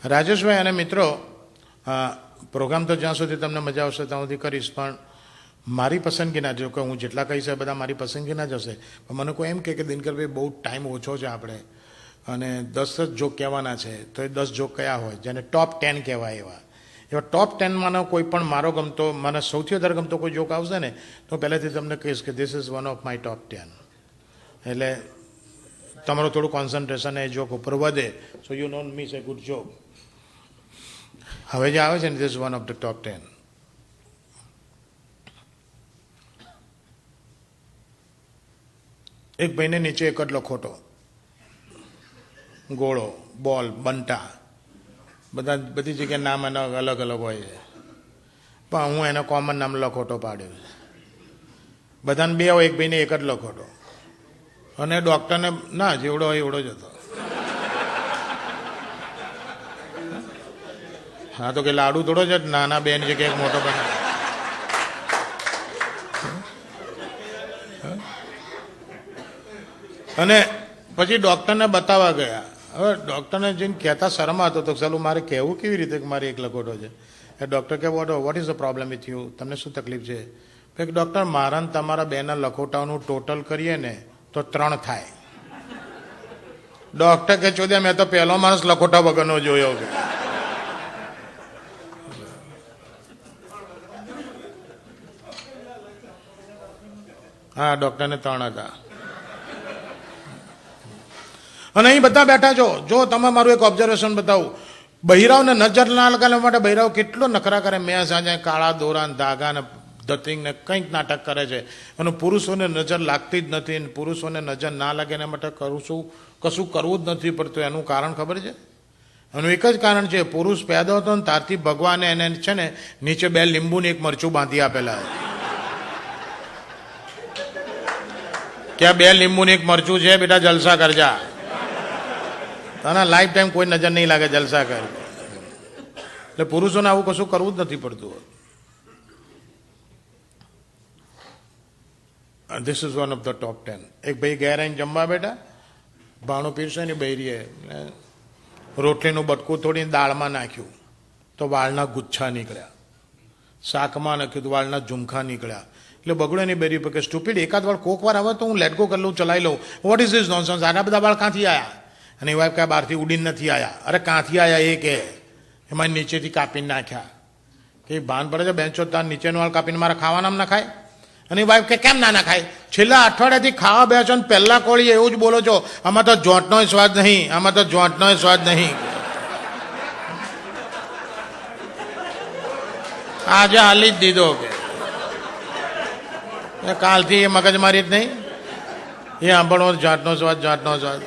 રાજેશભાઈ અને મિત્રો, પ્રોગ્રામ તો જ્યાં સુધી તમને મજા આવશે ત્યાં સુધી કરીશ, પણ મારી પસંદગીના, જો કે હું જેટલા કહીશ એ બધા મારી પસંદગીના જ હશે, પણ મને કોઈ એમ કે દિનકરભાઈ બહુ ટાઈમ ઓછો છે આપણે અને 10 જ જોક કહેવાના છે, તો એ 10 જોક કયા હોય જેને ટોપ 10 કહેવાય, એવા ટોપ 10માંનો કોઈ પણ મારો ગમતો, મને સૌથી વધારે ગમતો કોઈ જોક આવશે ને તો પહેલેથી તમને કહીશ કે this is one of my top 10. એટલે તમારું થોડું કોન્સન્ટ્રેશન એ જોક ઉપર વધે, so you don't miss a good joke. હવે જે આવે છે ને this is one of the top 10. એક ભાઈને નીચે એક જ લખોટો, ગોળો, બોલ, બંટા, બધી જગ્યાએ નામ એના અલગ અલગ હોય છે, પણ હું એને કોમન નામ લખોટો પાડ્યો છે. બધાને બે હોય, એક ભાઈને એક જ લખોટો, અને ડૉક્ટરને ના જેવડો હોય એવડો જ હતો. હા તો કે લાડુ થોડો જ નાના બેન છે કે એક મોટો બને. અને પછી ડૉક્ટરને બતાવવા ગયા. હવે ડૉક્ટરને જઈને કહેતા શરમાતો તો ચાલું મારે કહેવું કેવી રીતે કે મારે એક લખોટો છે. એ ડૉક્ટર કે what is the problem with you, તમને શું તકલીફ છે? કે ડૉક્ટર મારા ને તમારા બેના લખોટાઓનું ટોટલ કરીએ ને તો 3 થાય. ડૉક્ટર કે ચોદ્યા મેં તો પહેલો માણસ લખોટા વગરનો જોયો કે. હા ડૉક્ટરને 3 હતા. અને અહીં બધા બેઠા છો, જો તમે મારું એક ઓબ્ઝર્વેશન બતાવું, બહિરાઓને નજર ના લગાડવા માટે બહિરાઓ કેટલો નખરા કરે, મેં સાંજે કાળા દોરા ધાગા ને ધતિંગ ને કંઈક નાટક કરે છે, અને પુરુષોને નજર લાગતી જ નથી. પુરુષોને નજર ના લાગે એના માટે કશું કરવું જ નથી પડતું. એનું કારણ ખબર છે? એનું એક જ કારણ છે, પુરુષ પેદા હતો ને ત્યારથી ભગવાને એને છે ને નીચે 2 લીંબુ ને 1 મરચું બાંધી આપેલા કે આ 2 લીંબુ ને 1 મરચું છે બેટા, જલસા કરજા, તને લાઈફ ટાઈમ કોઈ નજર નહીં લાગે, જલસા કર. એટલે પુરુષોને આવું કશું કરવું જ નથી પડતું. This is one of the top 10. એક ભાઈ ઘેર આવીને જમવા બેઠા, ભાણું પીરસે ને બૈરીએ રોટલીનું બટકું થોડીને દાળમાં નાખ્યું તો વાળના ગુચ્છા નીકળ્યા, શાકમાં નાખ્યું તો વાળના ઝુમખા નીકળ્યા. એટલે બગડો ની બેરી પર કે સ્ટુપિડ, એકાદ વાર કોક વાર આવે તો હું લેટ ગો કરી લઉં, ચલાવી લઉં. વોટ ઇઝ ધીસ નોનસેન્સ, આટલા બધા વાળ ક્યાંથી આવ્યા? અને એ વાઈફ કે બહારથી ઉડીને નથી આવ્યા. અરે ક્યાંથી આવ્યા એ કે એમાં નીચેથી કાપીને નાખ્યા. કે ભાન પડે છે બેન્ચો, તાર નીચેનો વાળ કાપીને મારા ખાવાના ના ખાય? અને વાઈફ કે કેમ ના ખાય? છેલ્લા અઠવાડિયાથી ખાવા બે છો ને પહેલા કોળી એવું જ બોલો છો, આમાં તો જોંટનો સ્વાદ નહીં, આમાં તો જોંટનો સ્વાદ નહીં. આજે હાલી જ દીધો કે કાલથી એ મગજમારી જ નહીં, એ સાંભળવો જાતનો સ્વાદ, જાતનો સ્વાદ.